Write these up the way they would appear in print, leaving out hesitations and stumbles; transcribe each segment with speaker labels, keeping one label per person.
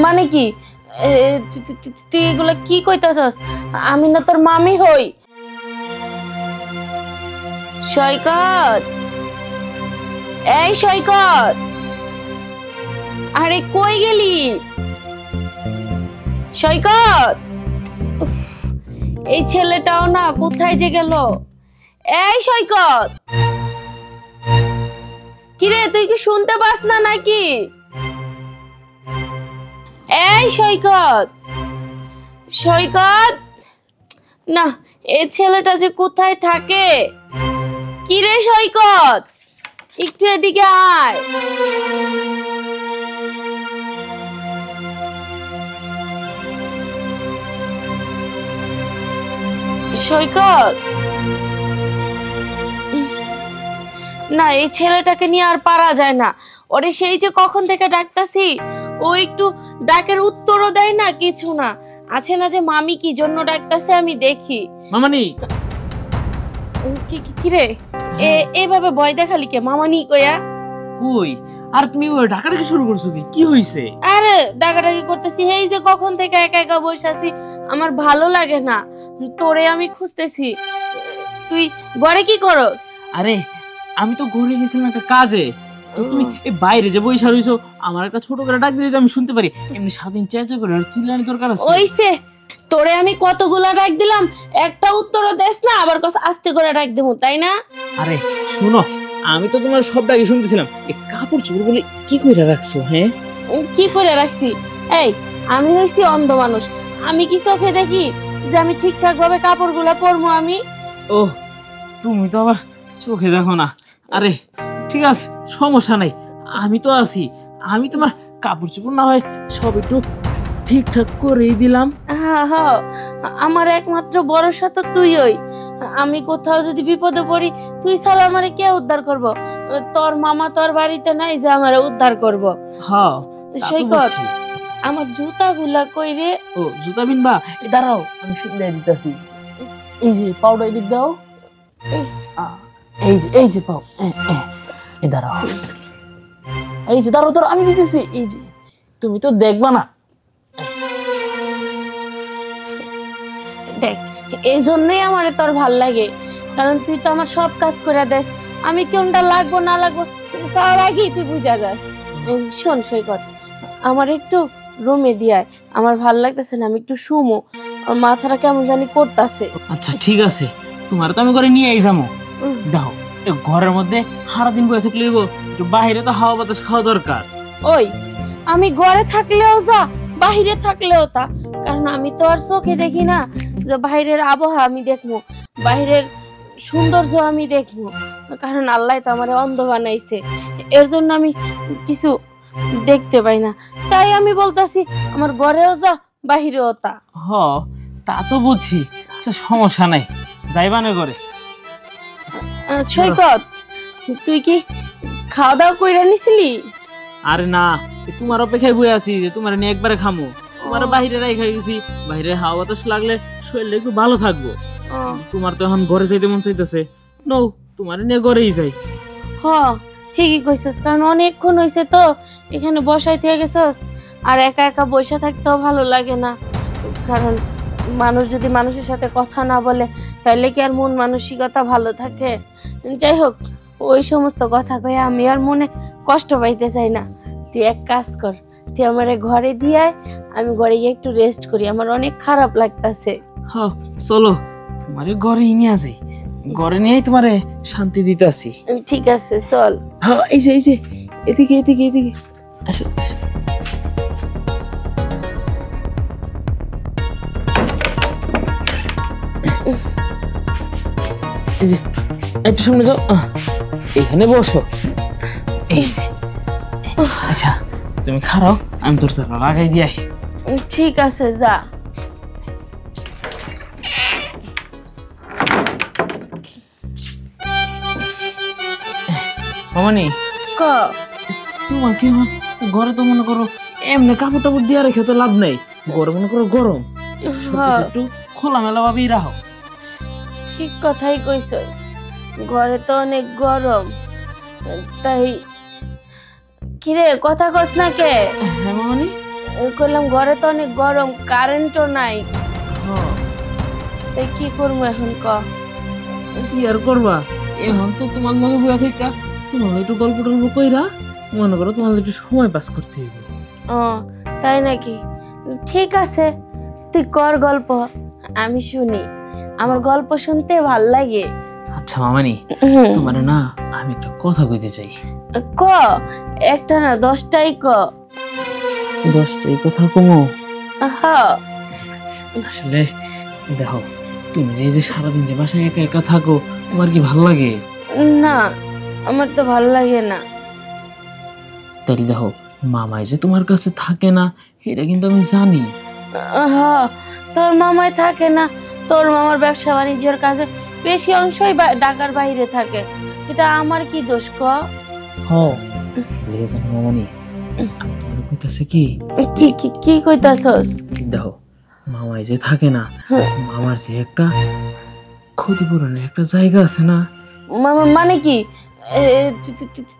Speaker 1: মানে কি? তুই এগুলা কি কইতাছস? আমি না তোর মামি হই। সৈকত, এই সৈকত, আরে কই গেলি সৈকত? উফ, এই ছেলেটাও না কোথায় যে গেল। এই সৈকত, কিরে তুই কি শুনতে পাস না নাকি? এই সৈকত, সৈকত, না এই ছেলেটা যে কোথায় থাকে? কিরে সৈকত, একটু এদিকে আয়। সৈকত, না এই ছেলেটাকে নিয়ে আর পারা যায় না। ওরে সেই যে কখন থেকে ডাকতাছি, ও একটু ডাকের উত্তরও দেয় না, কিছু না। আছে না যে মামি কি জন্য ডাকতাছে আমি দেখি।
Speaker 2: মামানি,
Speaker 1: কি রে এইভাবে ভয় দেখালি কে? মামানি কইয়া
Speaker 2: কই? আর তুমি ওই ডাকাডাকি শুরু করছো কি? কি হইছে?
Speaker 1: আরে ডাকাডাকি করতেছি, এই যে কখন থেকে একা একা বসে আছি, আমার ভালো লাগে না। তোরে আমি খুঁজতেছি, তুই ঘরে কি করস?
Speaker 2: আরে আমি তো ঘুরে গেছিলাম একটা কাজে। তো তুমি এই বাইরে যে বইসা রইছো, আমার একটা ছোট করে ডাক দিলে তো আমি শুনতে পারি। এমনি সারাদিন চেঁচে করে আর চিল্লানি দরকার আছে?
Speaker 1: ওইসে তোরে আমি কতগুলা ডাক দিলাম, একটা উত্তরও দেস না, আবার কস আস্তে করে ডাক দেবো, তাই না?
Speaker 2: আরে শুনো, আমি তো তোমার সব ডাকি শুনতেছিলাম। এই কাপড় চোপড় বলে কি কইরা রাখছো? হ্যাঁ
Speaker 1: কি করে রাখছি? এই আমি হইছি অন্ধ মানুষ, আমি কি চোখে দেখি যে আমি ঠিকঠাক ভাবে কাপড়গুলা পরবো? আমি
Speaker 2: ও, তুমি তো আবার চোখে দেখো না। আরে ঠিক আছে, সমস্যা নাই, আমি তো আছি। আমি তোমার কাপড় চোপড় না হয় সব একটু ঠিকঠাক করেই দিলাম।
Speaker 1: হ্যাঁ হ্যাঁ, আমার একমাত্র ভরসা তো তুইই। আমি কোথাও যদি বিপদে পড়ি, তুই ছাড়া আমারে কে উদ্ধার করব? তোর মামা তোর বাড়িতে নাই যে আমারে উদ্ধার করব।
Speaker 2: হ্যাঁ
Speaker 1: সৈকত, আমার জুতাগুলা কই রে?
Speaker 2: ও জুতা বিনবা? এই দাঁড়াও, আমি ফিরে দিতেছি। এই যে পাউডার এদিক দাও। এই যে পাও, এই দাঁড়াও, এই যে দাঁড়াও আমি দিতেছি। এই যে তুমি তো দেখবা না।
Speaker 1: দেখ, এই জন্যই আমারে তোর ভাল লাগে, কারণ তুই তো আমার সব কাজ করে দেস। আমি কোনটা লাগবো না লাগবো তার আগেই তুই বুঝা যাস। শোন সৈকত, আমার একটু রুমে দিয়ায়, আমার ভাল লাগতেছে না, আমি একটু শুমো, আমার মাথাটা কেমন জানি করতেছে।
Speaker 2: আচ্ছা ঠিক আছে, তোমার তো আমি করে নিয়ে যাবো। দেখো ঘরের মধ্যে সারাদিন বসে থাকলে একটু বাইরে তো হাওয়া বাতাস খাওয়া দরকার।
Speaker 1: ওই আমি ঘরে থাকলেও যা, বাহিরে থাকলেও তা, কারণ আমি তো আর চোখে দেখি না যে বাইরের আবহাওয়া আমি দেখবো, বাইরের সৌন্দর্য আমি দেখবো, কারণ আল্লাহ তো আমার অন্ধ বানাইছে। এর জন্য আমি কিছু দেখতে পাই না, তাই আমি বলতাছি আমার ঘরেও যা, বাহিরেও তা।
Speaker 2: হ, তা তো বুঝছি। আচ্ছা সমস্যা নাই, যাইবা না করে।
Speaker 1: সৈকত, তুই কি খাওয়া দাওয়া কইরা নিছিলি?
Speaker 2: আরে না, তোমার অপেক্ষায় বই আছি যে তোমার নিয়ে একবারে খামো। তোমার বাইরে রাই গেছি, বাইরে হাওয়া বাতাস লাগলে শরীরটা একটু ভালো থাকবো। তোমার তো এখন ঘরে যাইতে মন চাইতেছে, নও তোমার নিয়ে ঘরেই যাই।
Speaker 1: হ ঠিকই কইছস, কারণ অনেকক্ষণ হইছে তো এখানে বসাই থেকে গেছস, আর একা একা বসে থাকতেও ভালো লাগে না। কারণ মানুষ যদি মানুষের সাথে কথা না বলে, তাইলে কি আর মন মানসিকতা ভালো থাকে? যাই হোক, ওই সমস্ত কথা কয়ে আমি আর মনে কষ্ট পাইতে চাই না। তুই এক কাজ কর, তুই আমারে ঘরে দিয়ে আয়, আমি ঘরে গিয়ে একটু রেস্ট করি, আমার অনেক খারাপ লাগতাছে।
Speaker 2: হ্যাঁ চলো, তোমারে ঘরেই নিয়ে যাই, ঘরে নিয়েই তোমারে শান্তি দিতেছি।
Speaker 1: ঠিক আছে চল।
Speaker 2: হ্যাঁ এই যে এদিকে এদিকে এদিকে আসো, আসো। এই যে একটু সামনে যাও, এখানে বসো। এই যে আচ্ছা তুমি খারাও, আমি তোর সাথে লাগাই দিয়াই।
Speaker 1: ঠিক আছে যা।
Speaker 2: মামানি
Speaker 1: ক
Speaker 2: তোমার কি হয়? ঘরে তো মনে করো এমনি কাপড় টাপড় দিয়ে রেখে তো লাভ নেই, ঘরে মনে করো গরম, সবকিছু একটু খোলামেলা ভাবেই রাখো।
Speaker 1: ঠিক কথাই কইছস, ঘরে তো অনেক গরম, তাই কিরে কথা কস না কে?
Speaker 2: হ্যাঁ মামানি,
Speaker 1: কইলাম ঘরে তো অনেক গরম, কারেন্টও নাই,
Speaker 2: হ্যাঁ,
Speaker 1: তাই কি করবো এখন ক?
Speaker 2: কি আর করবা, এখন তো তোমার মনে বইয়া থেকে তোমার একটু গল্প টল্প কইরা মনে করো তোমার একটু সময় পাস করতে হবে।
Speaker 1: ও তাই নাকি? ঠিক আছে, তুই কর গল্প, আমি শুনি, আমার গল্প শুনতে ভাল লাগে।
Speaker 2: আচ্ছা মামানি, তোমার না আমি একটা কথা কইতে চাই।
Speaker 1: ক, একটা না 10টাই ক।
Speaker 2: 10টাই কথা কমো?
Speaker 1: হ্যাঁ।
Speaker 2: আসলে দেখো, তুমি যে এই যে সারাদিন যে বাসায় একা একা থাকো, তোমার কি ভাল লাগে?
Speaker 1: না, আমার তো ভাল লাগে না।
Speaker 2: তাহলে দেখো, মামাই যে তোমার কাছে থাকে না এটা কিন্তু আমি জানি।
Speaker 1: হ্যাঁ, তোর মামাই থাকে না, তোর মামার ব্যবসা বাণিজ্যের কাজে বেশি অংশই ঢাকার বাইরে থাকে, এটা আমার কি দোষ ক?
Speaker 2: হ্যাঁ, লেগে জানো মামানি, আমি তোমার কইতাছি কি,
Speaker 1: কি কি কি কইতাছস?
Speaker 2: দেখো মামাই যে থাকে না, মামার যে একটা ক্ষতিপূরণের একটা জায়গা আছে না।
Speaker 1: মানে কি?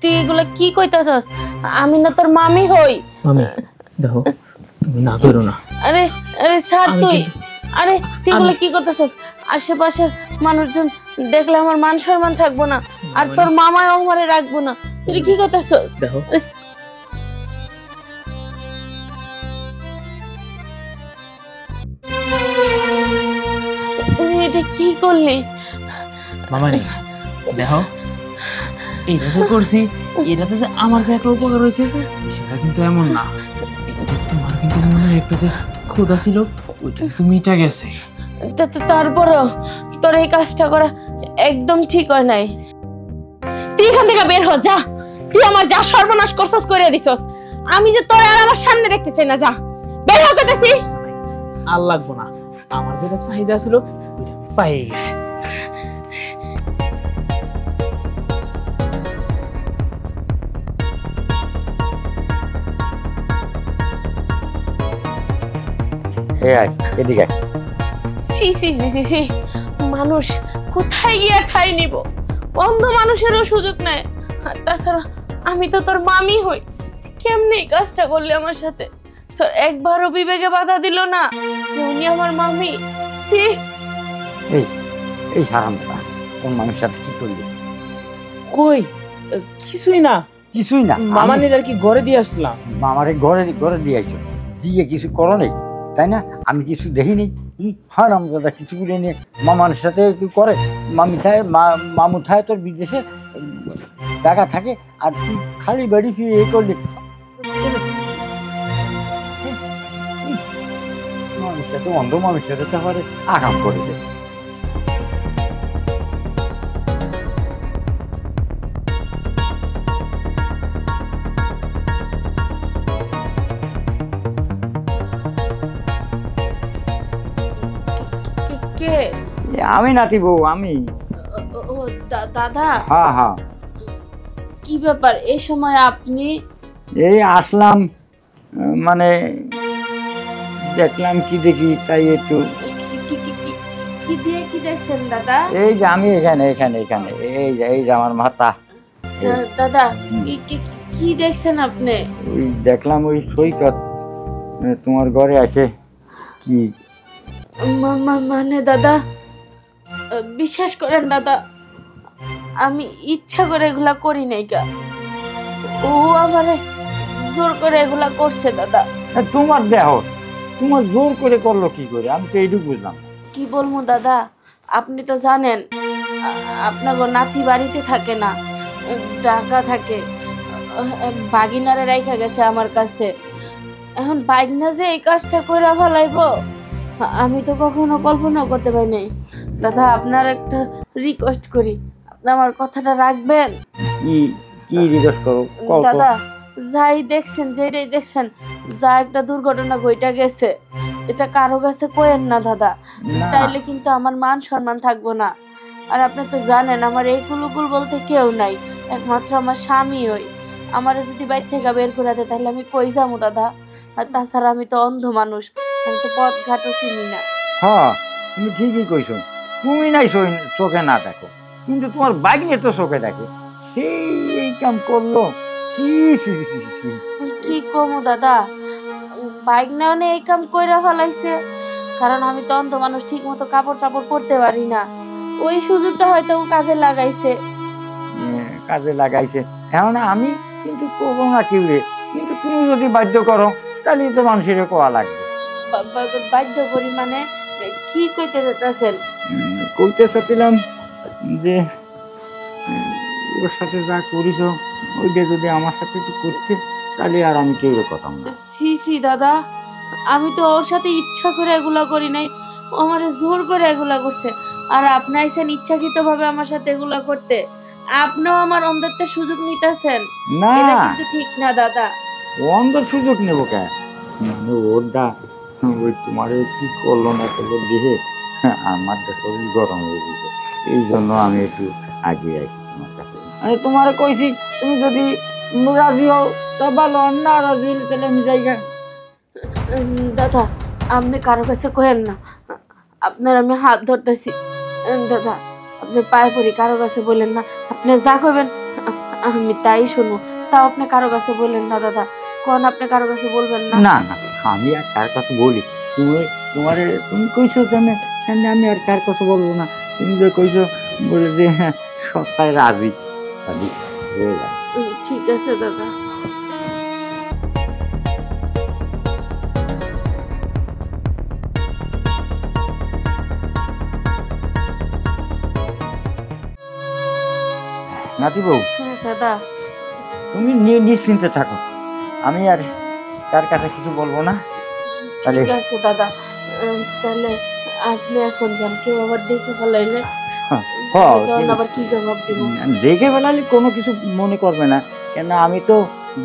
Speaker 1: তুই এগুলা কি কইতাছস? আমি না তোর মামি হই।
Speaker 2: মামি দেখো, তুমি না করো না।
Speaker 1: আরে আরে স্যার,
Speaker 2: আমি
Speaker 1: তুই
Speaker 2: কিন্তু-
Speaker 1: আরে তুই এগুলা কি করতেছস? আশেপাশের মানুষজন দেখলে আমার মান সম্মান থাকবো না, আর তোর মামাও আমারে রাখবো না, তুই কি করতেছস?
Speaker 2: দেখো
Speaker 1: তুই এটা কি করলি?
Speaker 2: মামানি, দেখো এইটা যে করছি, এটাতে যে আমার যে একটা উপকার হয়েছে সেটা কিন্তু এমন না। এটাতে তোমার কিন্তু মনে একটা যে ক্ষুধা ছিল ওইটা কিন্তু মিটা গেছে।
Speaker 1: তারপরেও তোর এই কাজটা করা একদম ঠিক হয় নাই। তুই এখান থেকে বের হ, যা, তুই আমার যা সর্বনাশ করছস করে দিছস, আমি যে তোর আর আমার সামনে দেখতে চাই না, যা বের হ কইতাছি।
Speaker 2: আর লাগবো না, আমার যেটা চাহিদা ছিল ওইটা আমি পাইয়ে গেছি।
Speaker 3: এদিকে
Speaker 1: সি সি সি সি সি, মানুষ কোথায় গিয়া ঠাই নিব? অন্ধ মানুষেরও সুযোগ নেয়। আর তাছাড়া আমি তো তোর মামি হই, তুই কেমনে এই কাজটা করলি আমার সাথে? তোর একবারও বিবেকে বাধা দিল না যে উনি আমার মামি? সি।
Speaker 3: এই এই হারামটা কোন মানুষের সাথে কি করলি?
Speaker 2: কই কিছুই না,
Speaker 3: কিছুই না,
Speaker 2: মামানির আর কি ঘরে দিয়ে আসলাম।
Speaker 3: আমারে ঘরে ঘরে দিয়ে আইছো, দিয়ে কিছু করো নেই তাই না? আমি কিছু দেখিনি। হারাম দাদা কিছু করে নিয়ে মামার সাথে কি করে? মামি থায় মামু থায় তোর বিদেশে টাকা থাকে, আর তুই খালি বাড়ি ফিরে এ করলি। মানুষ সাথে অন্ধ মানুষের সাথে তারপরে আরাম করে দেয়।
Speaker 1: কে?
Speaker 3: আমি নাতি বউ, আমি।
Speaker 1: ও দাদা,
Speaker 3: হ্যাঁ হ্যাঁ,
Speaker 1: কি ব্যাপার এই সময় আপনি?
Speaker 3: এই আসলাম, মানে দেখলাম কি দেখি তাই একটু।
Speaker 1: কি দিয়ে কি দেখছেন দাদা?
Speaker 3: এই যে আমি এখানে এখানে এখানে এই যে আমার মাথা।
Speaker 1: দাদা, কি দেখছেন আপনি?
Speaker 3: ওই দেখলাম ওই সৈকত তোমার ঘরে আসে কি।
Speaker 1: মানে দাদা, বিশ্বাস করেন দাদা, আমি ইচ্ছা করে এগুলা করি নাই গা, ও আমারে জোর করে এগুলা করছে দাদা।
Speaker 3: তোমার দেহ তোমার জোর করে করলো কি করে? আমি তো এইটুকু বুঝলাম।
Speaker 1: কি বলবো দাদা, আপনি তো জানেন আপনার নাতি বাড়িতে থাকে না, ঢাকা থাকে, এক বাগিনারে রাইখা গেছে আমার কাছে। এখন বাগিনা যে এই কাজটা করে ফেলাইবো, আমি তো কখনো কল্পনা করতে পারি নাই। দাদা, আপনার একটা রিকোয়েস্ট করি, আপনি আমার কথাটা রাখবেন?
Speaker 3: কি কি রিকোয়েস্ট করো?
Speaker 1: দাদা, যাই দেখছেন, যেটাই দেখছেন, যা একটা দুর্ঘটনা ঘটে গেছে, এটা কারো কাছে কইেন না দাদা, তাইলে কিন্তু আমার মান সম্মান থাকবো না। আর আপনি তো জানেন আমার এই কুলুকুল বলতে কেউ নাই, একমাত্র আমার স্বামী হই। আমারে যদি বাইরে থেকে বের করে দেয় তাহলে আমি কই যাবো দাদা? আর তাছাড়া আমি তো অন্ধ মানুষ, আমি তো পথ ঘাটও চিনি না।
Speaker 3: হ্যাঁ, তুমি ঠিকই কইছো, তুমি নাই চোখে না দেখো, কিন্তু তোমার বাইরে তো চোখে দেখে, সেই এই কাম করলো।
Speaker 1: কি কমো দাদা, বাইক নেওয়ানে এই কাম কইরা ফেলাইছে, কারণ আমি তো অন্ধ মানুষ, ঠিক মতো কাপড় টাপড় পরতে পারি না। ওই সুযোগটা হয়তো ও কাজে লাগাইছে।
Speaker 3: কাজে লাগাইছে। এখন আমি কিন্তু করবো না কেউ রে, কিন্তু তুমি যদি বাধ্য করো তাহলে তো মানুষের কোয়া লাগবে।
Speaker 1: বাধ্য করি মানে কি কইতে যেতেছেন?
Speaker 3: কইতে চাচ্ছিলাম যে ওর সাথে যা করিস ওইটা যদি আমার সাথে একটু করতে, তাহলে আর আমি কেউ কথা না।
Speaker 1: সি সি দাদা, আমি তো ওর সাথে ইচ্ছা করে এগুলা করি নাই, ও আমারে জোর করে এগুলা করছে। আর আপনি আইছেন ইচ্ছাকৃত ভাবে আমার সাথে এগুলা করতে, আপনিও আমার অন্ধত্বের সুযোগ নিতেছেন।
Speaker 3: না,
Speaker 1: এটা কিন্তু ঠিক না দাদা।
Speaker 3: অন্ধ সুযোগ নেব কেন? মানে ওরটা ওই তোমার কি করলো না করলো দেখে আমার তো শরীর গরম হয়ে গেছে। এই জন্য আমি একটু আগে আইছি তোমার কাছে। আমি তোমার কইছি তুমি যদি রাজি হও তা ভালো, আর না রাজি হলে তাহলে আমি জায়গা।
Speaker 1: দাদা, আপনি কারো কাছে কহেন না, আপনার আমি হাত ধরতেছি। দাদা, আপনি পায়ে পড়ি, কারো কাছে বললেন না। আপনি যা করবেন আমি তাই শুনবো, তাও আপনি কারো কাছে বললেন না দাদা। কোন আপনি কারো কাছে বলবেন না?
Speaker 3: না না, আমি আর কার কাছে বলি? তুমি তোমার তুমি কইছো কেন সামনে, আমি আর কার কাছে বলবো না। তুমি যে কইছো বলে যে সবাই রাজি রাজি হয়ে যায়।
Speaker 1: ঠিক আছে দাদা।
Speaker 3: নাতি বউ,
Speaker 1: হ্যাঁ দাদা।
Speaker 3: তুমি নিশ্চিন্তে থাকো, আমি আর কার কাছে কিছু বলবো না। তাহলে
Speaker 1: ঠিক আছে দাদা, তাহলে আপনি এখন যান, কেউ আবার দেখে ফেলাইলে তখন আবার কি জবাব দিব?
Speaker 3: দেখে ফেলালে কোনো কিছু মনে করবে না, কেন আমি তো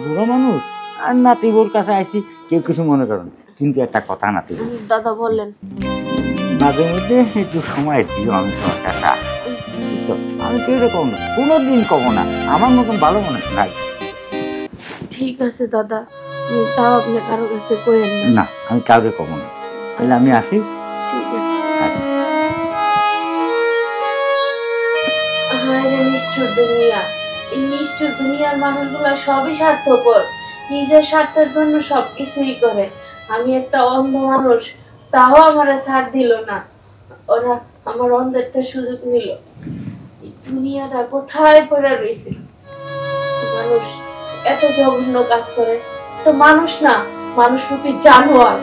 Speaker 3: বুড়ো মানুষ, আর নাতি বউর কাছে আইছি, কেউ কিছু মনে করবে না। কিন্তু একটা কথা নাতি বউ,
Speaker 1: দাদা বললেন।
Speaker 3: মাঝে মধ্যে একটু সময় দিও আমি তোমার কাছে আসি। বুঝছো? আমি তো এরকম না, কোনোদিন কব না, আমার মতন ভালো মানুষ নাই।
Speaker 1: ঠিক আছে দাদা, তাও আপনি কারো কাছে কইেন না।
Speaker 3: না, আমি কাউকে কব না। তাহলে আমি আসি।
Speaker 1: ঠিক আছে।
Speaker 3: আচ্ছা।
Speaker 1: হায় রে নিষ্ঠুর দুনিয়া, এই নিষ্ঠুর দুনিয়ার মানুষগুলা সবই স্বার্থপর, নিজের স্বার্থের জন্য সবকিছুই করে। আমি একটা অন্ধ মানুষ, তাও আমারে ছাড় দিল না, ওরা আমার অন্ধত্বের সুযোগ নিল। এই দুনিয়াটা কোথায় পড়ে রয়েছে? মানুষ এত জঘন্য কাজ করে, তো মানুষ না, মানুষ রূপী জানোয়ার।